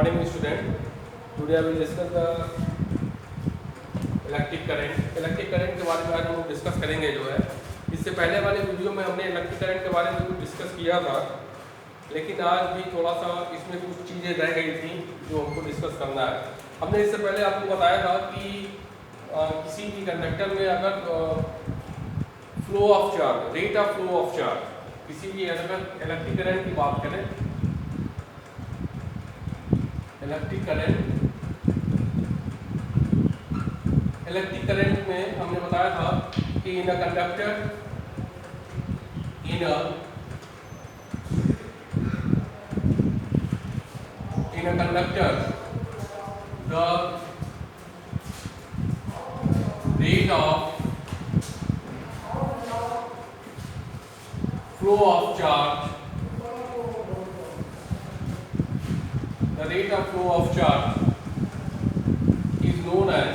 morning student. Today I will discuss the electric current. Electric current के बारे में आज हम लोग डिस्कस करेंगे जो है। इससे पहले वाले वीडियो में हमने इलेक्ट्रिक करंट के बारे में कुछ डिस्कस किया था, लेकिन आज भी थोड़ा सा इसमें कुछ चीज़ें रह गई थी जो हमको डिस्कस करना है। हमने इससे पहले आपको बताया था कि किसी भी कंडक्टर में अगर flow of charge, rate of flow of charge, किसी भी अगर इलेक्ट्रिक करंट की बात करें, इलेक्ट्रिक करंट में हमने बताया था कि in a conductor the rate of flow of charge, the rate of flow of charge is known as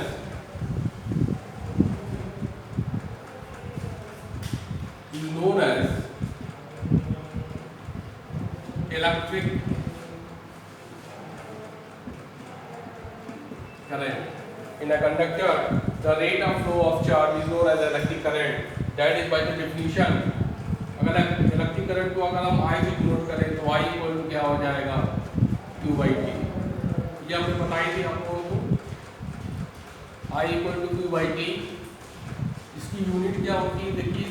electric current. In a conductor, the rate of flow of charge is known as electric current. That is by the definition. अगर electric current को अगर हम I से denote करें तो I equal to क्या हो जाएगा, Q/T। ये हमने बताई थी आप लोगों को, I इक्वल टू Q/T। इसकी यूनिट क्या होती है, देखिए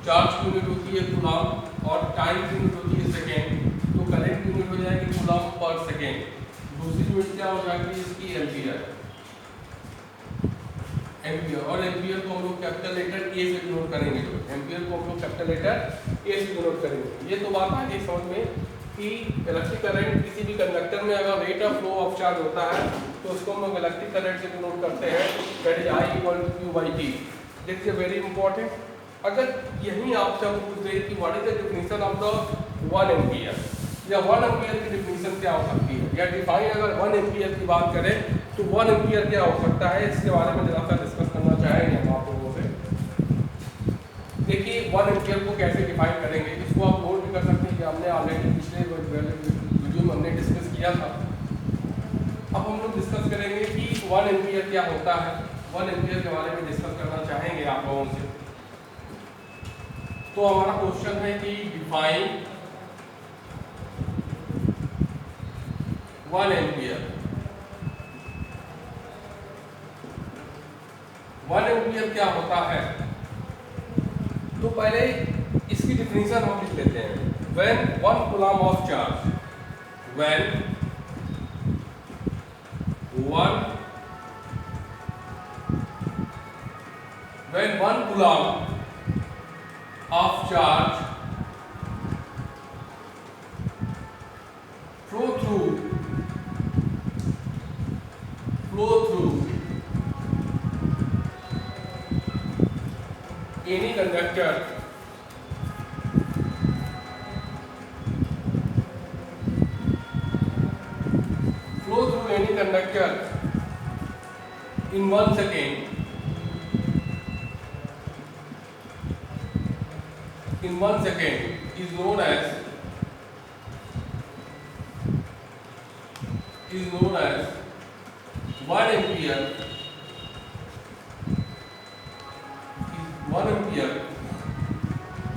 चार्ज की यूनिट होती है कूलम और टाइम की यूनिट होती है सेकेंड। तो करंट की यूनिट हो जाएगी कूलम पर सेकेंड। दूसरी यूनिट क्या हो जाएगी इसकी, एम्पियर। और एम्पियर को हम लोग कैपिटल लेटर ए से डिनोट करेंगे। तो एम्पियर को हम लोग कैपिटल लेटर ए से डिनोट करेंगे। ये तो बात आ गई समझ में कि इलेक्ट्रिक करंट किसी भी कंडक्टर में अगर rate of flow of charge होता है तो उसको हम लोग इलेक्ट्रिक करंट से डिनोट करते हैं, that is I equal to Q/T। देखिए वेरी इंपॉर्टेंट, अगर यही आपसे हम पूछ रहे कि what is the definition of the 1 ampere, या 1 एम्पियर की डेफिनेशन क्या हो सकती है, या डिफाइन अगर 1 एम्पियर की बात करें तो 1 एम्पियर क्या हो सकता है, इसके बारे में जरा सा डिस्कस करना चाहेंगे हम आप लोगों से। देखिए 1 एम्पियर को कैसे डिफाइन करेंगे, इसको आप नोट भी कर सकते हैं कि हमने ऑलरेडी पिछले वीडियो में हमने डिस्कस किया था। अब हम लोग डिस्कस करेंगे कि 1 एम्पियर क्या होता है। 1 एम्पियर के बारे में डिस्कस करना चाहेंगे आप लोगों से। तो हमारा क्वेश्चन है कि डिफाइन 1 एम्पियर। 1 एम्पियर क्या होता है, तो पहले इसकी डिफिनीशन हम लिख लेते हैं। When 1 coulomb of charge, when 1 coulomb of charge flow through any conductor in 1 second, is known as 1 ampere. 1 ampere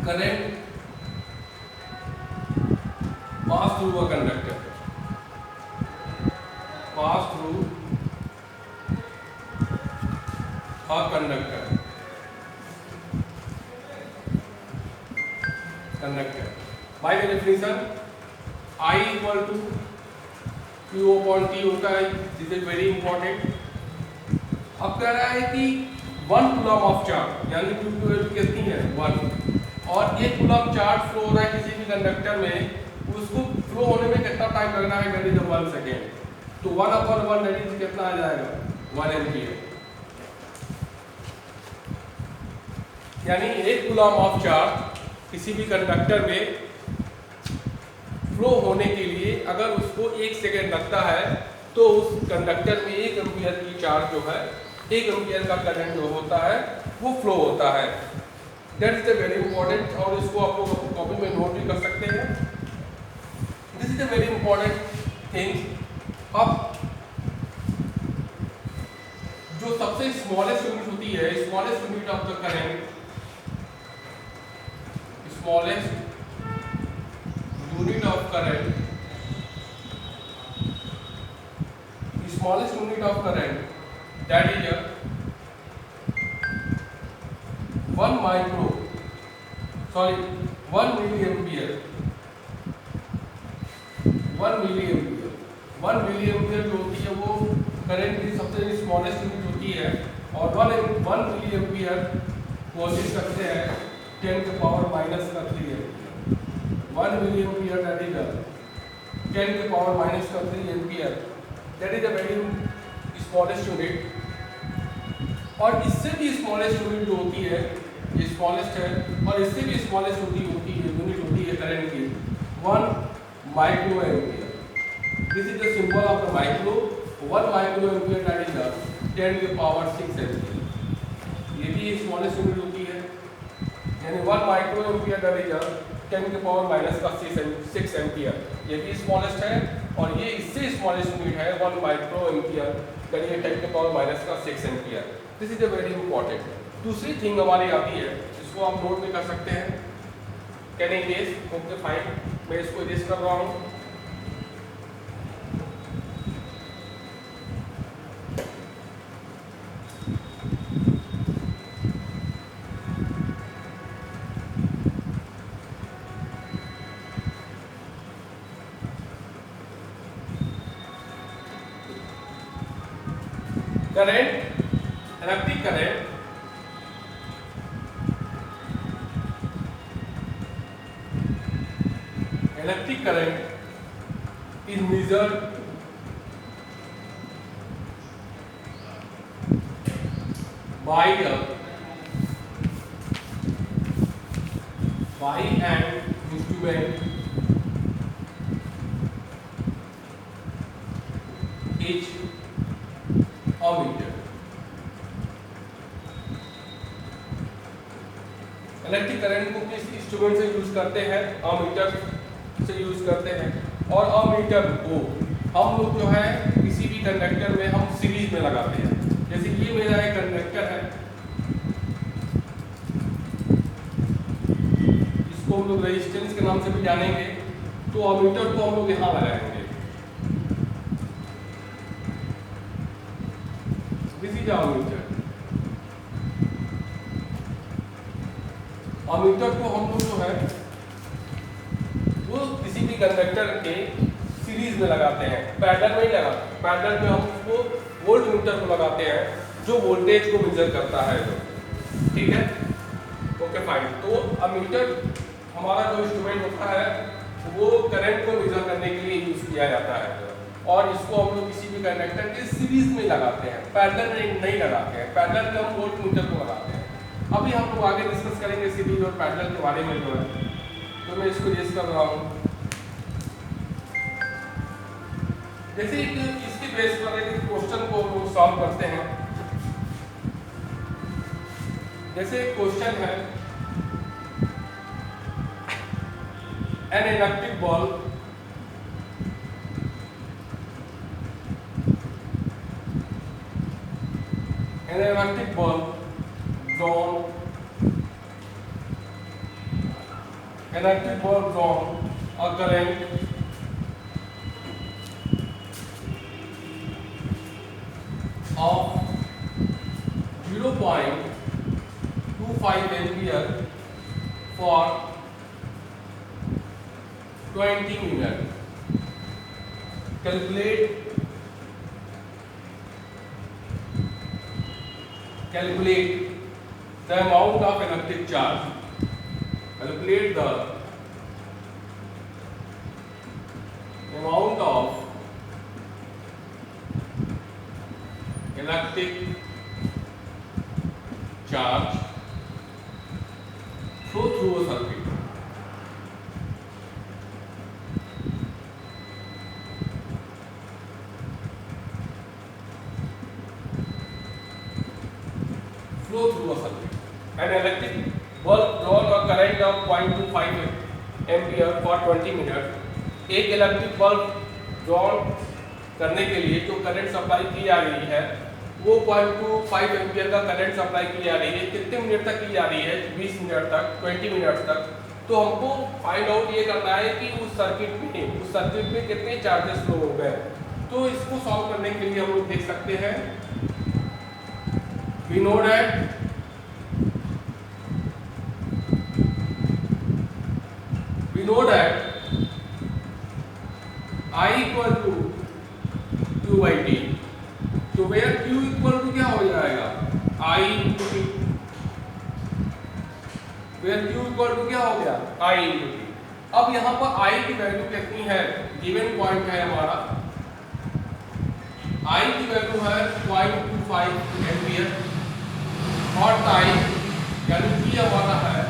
current pass through a conductor, by the definition I equal to Q/T होता है। This is very important. अब कह रहा है कि 1 coulomb of charge, यानी Q कितनी है 1, और 1 कूलम चार्ज फ्लो हो रहा है किसी भी कंडक्टर में, उसको फ्लो होने में कितना टाइम लगना है, दैट इज 1 सेकेंड। तो 1/1 दैट इज कितना आ जाएगा, 1 एम्पियर। यानी 1 कूलम ऑफ चार्ज किसी भी कंडक्टर में फ्लो होने के लिए अगर उसको 1 सेकेंड लगता है तो उस कंडक्टर में 1 एम्पियर की चार्ज जो है, 1 एम्पियर का करंट जो होता है वो फ्लो होता है। दैट इज वेरी इंपॉर्टेंट, और इसको आप लोग कॉपी में नोट भी कर सकते हैं। This is a very important thing अब जो सबसे स्मॉलेस्ट यूनिट होती है, smallest unit of the current, smallest unit of current, smallest unit of current, that is 1 milliampere. 1 milliampere जो होती है वो करंट की सबसे स्मॉलेस्ट यूनिट होती है, और 1 milliampere कोशिश करते हैं 10 के पावर माइनस का 3 एम्पियर. 1 milliampere that is 10 के पावर माइनस का 3 ampere. That is a very smallest unit. और इससे भी स्मॉलेस्ट यूनिट जो होती है, ये स्मॉलेस्ट है, और इससे भी स्मॉलेस्ट यूनिट होती है करंट की 1 micro ampere. This is the symbol of the micro. 1 micro ampere that is 10 के पावर 6 एम्पियर. ये भी स्मॉलेस्ट यूनिट होती है, यानी 1 माइक्रो एम्पियर दैट इज 10 के पावर माइनस का 6 एम्पियर. ये भी स्मॉलेस्ट है, और ये इससे स्मॉलेस्ट यूनिट है 1 माइक्रो एम्पियर, यानी 10 के पावर माइनस का 6 ampere. This is a very important. दूसरी थिंग हमारी आती है, इसको आप नोट भी कर सकते हैं. Can I erase? Okay fine, मैं इसको इरेज कर रहा हूँ. Current, electric current, is measured by an instrument is ammeter. Electric current को किस इंस्ट्रूमेंट से यूज करते हैं? अमीटर से यूज करते हैं. और अमीटर को हम लोग जो है किसी भी कंडक्टर में हम सीरीज में लगाते हैं. जैसे ये मेरा एक कंडक्टर है, इसको हम लोग रेजिस्टेंस के नाम से भी जानेंगे. तो अमीटर को हम लोग यहाँ लगाएंगे. This is ammeter. अमीटर को हम लोग जो है वो किसी भी कंडक्टर के सीरीज में लगाते हैं, पैरेलल में ही लगाते हैं. पैरेलल में हम उसको वोल्ट मीटर को लगाते हैं जो वोल्टेज को मेजर करता है. ठीक है, ओके फाइन. तो अमीटर हमारा जो इंस्ट्रूमेंट होता है वो करंट को मेजर करने के लिए यूज किया जाता है, और इसको हम लोग किसी भी कंडक्टर के सीरीज में लगाते हैं, पैरेलल में नहीं लगाते हैं. पैरेलल में हम वोल्ट मीटर को लगाते हैं. अभी हम लोग आगे डिस्कस करेंगे सीरीज और पैरेलल के बारे में जो है. तो मैं इसको यूज कर रहा हूँ. जैसे इसके बेस पर एक क्वेश्चन को हम लोग सॉल्व करते हैं. जैसे एक क्वेश्चन है, an electric bulb drawn a current of 0.25 ampere for 20 minutes. Calculate the amount of electric charge. Calculate the amount of electric charge flow through a circuit. Flow through a circuit. An electric bulb drawn a current of 0.25 ampere for 20 minutes. एक electric bulb drawn करने के लिए जो current supply की जा रही है वो 0.25 एम्पियर का करंट सप्लाई की जा रही है। कितने मिनट तक की जा रही है? 20 मिनट तक, 20 मिनट तक। तो हमको फाइंड आउट ये करना है कि उस सर्किट में कितने चार्जेस फ्लो हो गए। तो इसको सॉल्व करने के लिए हम लोग देख सकते हैं we know that I equal to Q by T। तो वेयर Q इक्वल टू क्या हो जाएगा? I into T। Where Q equal to क्या हो गया? I into T। अब यहाँ पर I की वैल्यू कितनी है? गिवन पॉइंट है हमारा, I की वैल्यू है 0.25 एम्पियर और टाइम यानी कि हमारा है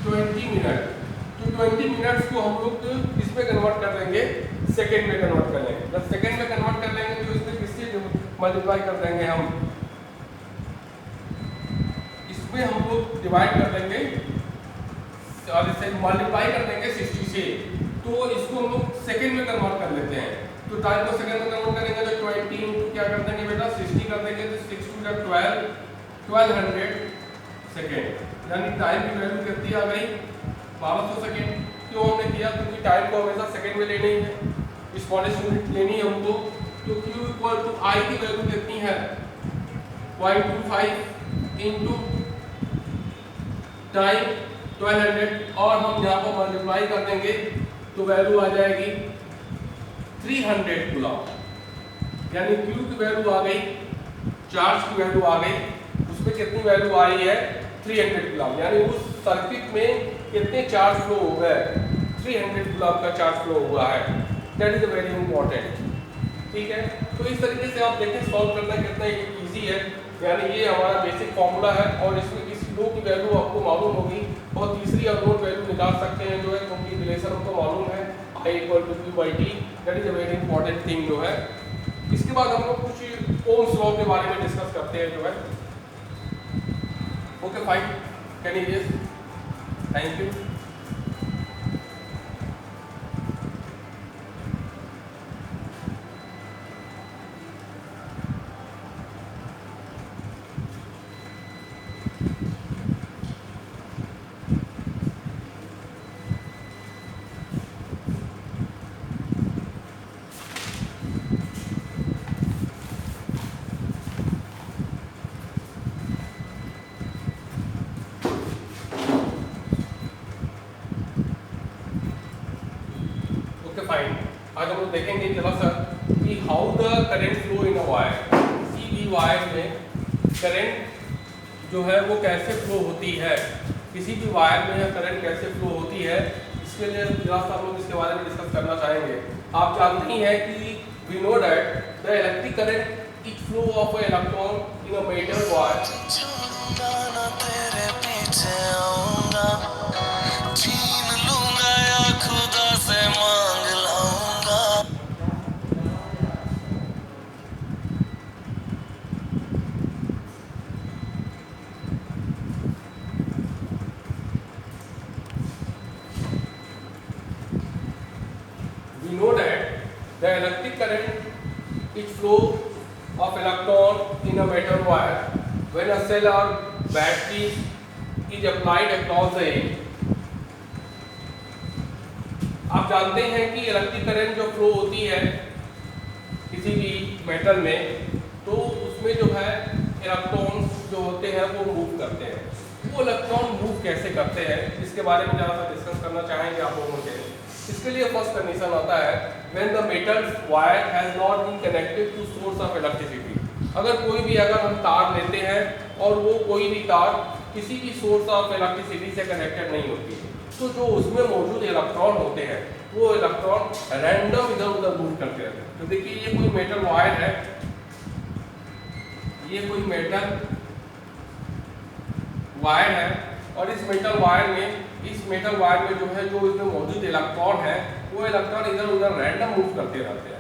20 मिनट। तो 20 मिनट्स को हम लोग इसमें कन्वर्ट कर देंगे, सेकेंड में कन्वर्ट कर लेंगे। जब सेकेंड में कन्वर्ट कर लेंगे तो इसमें किससे मल्टीप्लाई कर देंगे हम, इसमें हम लोग डिवाइड कर देंगे और इसे मल्टीप्लाई कर देंगे 60 से। तो इसको हम लोग सेकेंड में कन्वर्ट कर लेते हैं। तो टाइम को सेकेंड में कन्वर्ट करेंगे तो 20 इंटू क्या कर देंगे बेटा 60 कर देंगे तो 6 टू 12 1200 सेकेंड। यानी टाइम की वैल्यू कितनी आ गई? 1200 सेकेंड। क्यों हमने किया? क्योंकि टाइम को हमेशा सेकेंड में लेनी है, स्मॉलेस्ट यूनिट लेनी है हमको। तो Q इक्वल टू I की वैल्यू कितनी है? 0.25 इंटू टाइम 1200 और हम यहाँ पर मल्टीप्लाई कर देंगे तो वैल्यू आ जाएगी 300 कूलम। यानी Q की वैल्यू आ गई, चार्ज की वैल्यू आ गई, उसमें कितनी वैल्यू आई है? 300 कूलम। यानी उस सर्किट में कितने चार्ज फ्लो हो गए? 300 कूलम का चार्ज फ्लो हुआ है। That is very important. ठीक है, तो इस तरीके से आप देखें सॉल्व करना कितना इजी है। यानी ये हमारा बेसिक फॉर्मूला है और इसमें इस लो की वैल्यू आपको मालूम होगी और तीसरी अननोन वैल्यू निकाल सकते हैं जो है, क्योंकि रिलेशन हमको मालूम है I equal to Q by T। That is a very important thing जो है। इसके बाद हम लोग कुछ ओम्स लॉ के बारे में डिस्कस करते हैं जो है। Okay fine, can you yes, thank you. आज हम लोग देखेंगे जरा सा कि how the current flow in a wire. किसी भी वायर में करंट जो है वो कैसे फ्लो होती है, किसी भी वायर में करंट कैसे फ्लो होती है, इसके लिए जरा सा हम लोग इसके बारे में डिस्कस करना चाहेंगे। आप जानते ही हैं कि we know that the electric current is flow of a electron in a metal wire. We know that the electric current is flow of electron in a metal wire when a cell or battery is applied across the edge। आप जानते हैं कि electric current जो flow होती है किसी भी metal में, तो उसमें जो है इलेक्ट्रॉन्स जो होते हैं वो मूव करते हैं। वो इलेक्ट्रॉन मूव कैसे करते हैं इसके बारे में ज़्यादा सा डिस्कस करना चाहेंगे आप लोगों से। इसके लिए फर्स्ट कंडीशन आता है when the metal wire has not been connected to source of electricity. अगर कोई भी अगर हम तार लेते हैं और वो कोई भी तार किसी भी सोर्स ऑफ इलेक्ट्रिसिटी से कनेक्टेड नहीं होती है, तो जो उसमें मौजूद इलेक्ट्रॉन होते हैं वो इलेक्ट्रॉन रैंडम इधर उधर मूव करते रहते हैं। तो देखिए ये कोई मेटल वायर है, ये कोई मेटल वायर है और इस मेटल वायर में जो है जो इसमें मौजूद इलेक्ट्रॉन है वो इलेक्ट्रॉन इधर उधर रैंडम मूव करते रहते हैं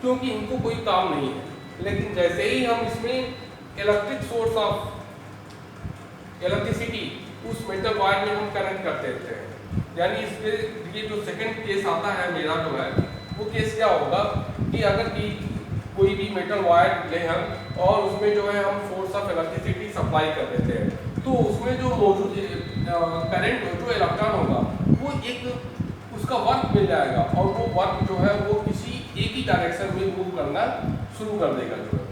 क्योंकि इनको कोई काम नहीं है। लेकिन जैसे ही हम इसमें इलेक्ट्रिक सोर्स ऑफ इलेक्ट्रिसिटी उस मेटल वायर में हम कनेक्ट करते रहते हैं, यानी इसके ये जो सेकंड केस आता है मेरा जो है वो केस क्या होगा कि अगर कि कोई भी मेटल वायर ले हम और उसमें जो है हम सोर्स ऑफ इलेक्ट्रिसिटी सप्लाई कर देते हैं, तो उसमें जो मौजूद करंट जो इलेक्ट्रॉन होगा वो एक उसका वर्क मिल जाएगा और वो वर्क जो है वो किसी एक ही डायरेक्शन में मूव करना शुरू कर देगा जो है।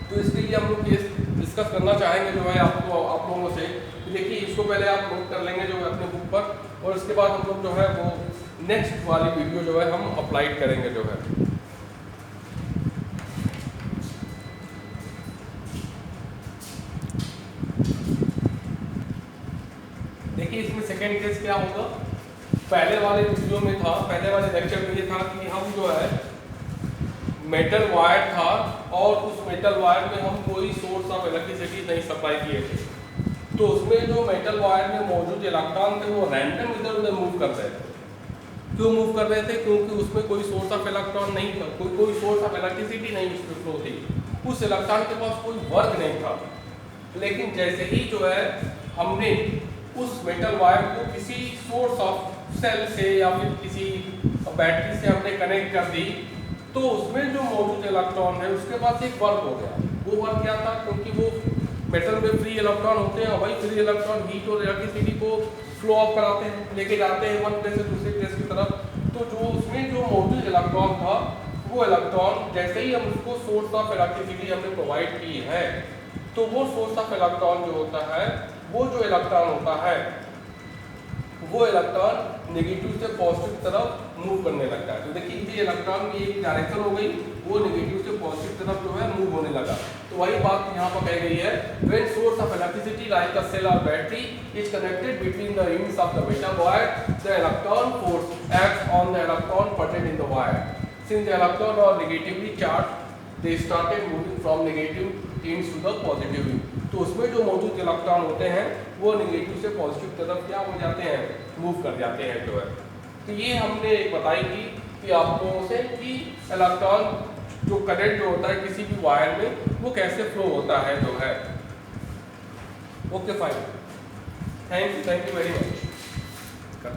तो इसके लिए हम लोग केस डिस्कस करना चाहेंगे जो है आप लोगों से। देखिए इसको पहले आप नोट कर लेंगे जो है अपने बुक पर, और इसके बाद हम लोग जो है वो नेक्स्ट वाली वीडियो जो है हम अप्लाइड करेंगे जो है। देखिए इसमें सेकेंड केस क्या होगा, पहले वाले वीडियो में था, पहले वाले लेक्चर में ये था कि हम जो है मेटल वायर था और उस मेटल वायर में हम कोई सोर्स ऑफ इलेक्ट्रिसिटी नहीं सप्लाई किए थे, तो उसमें जो मेटल वायर में मौजूद इलेक्ट्रॉन थे वो रैंडम इधर उधर मूव कर रहे थे। क्यों मूव कर रहे थे? क्योंकि उसमें कोई सोर्स ऑफ इलेक्ट्रॉन नहीं था, कोई सोर्स ऑफ इलेक्ट्रिसिटी नहीं उसमें फ्लो थी, उस इलेक्ट्रॉन के पास कोई वर्क नहीं था। लेकिन जैसे ही जो है हमने उस मेटल वायर को किसी सोर्स ऑफ सेल से या फिर किसी बैटरी से हमने कनेक्ट कर दी, तो उसमें जो मौजूद इलेक्ट्रॉन है उसके पास एक वर्क हो गया। वो वर्क क्या था? क्योंकि वो मेटल में फ्री इलेक्ट्रॉन होते हैं, वही फ्री इलेक्ट्रॉन हीट और इलेक्ट्रिसिटी को फ्लो ऑफ कराते हैं, लेके जाते हैं वन प्लेस से दूसरे प्लेस की तरफ। तो जो उसमें जो मौजूद इलेक्ट्रॉन था वो इलेक्ट्रॉन जैसे ही हम उसको सोर्स ऑफ इलेक्ट्रिसिटी हमने प्रोवाइड की है, तो वो सोर्स ऑफ इलेक्ट्रॉन जो होता है, वो जो इलेक्ट्रॉन होता है वो इलेक्ट्रॉन नेगेटिव से पॉजिटिव की तरफ मूव करने लगता है। तो देखिए ये इलेक्ट्रॉन की एक डायरेक्शन हो गई, वो नेगेटिव से पॉजिटिव तरफ जो है मूव होने लगा। तो वही बात यहाँ पर कही गई है, when source of electricity like a cell और battery is connected between the ends of the metal wire, the electron force acts on the electron present in the wire. Since the electrons are negatively charged, they started moving from negative ends to the positive end. तो उसमें जो मौजूद electron होते हैं वो negative से positive तरफ क्या हो जाते हैं, मूव कर जाते हैं जो है। तो ये हमने बताई थी कि आप लोगों से कि इलेक्ट्रॉन जो करंट जो होता है किसी भी वायर में वो कैसे फ्लो होता है जो है। Okay fine, thank you very much.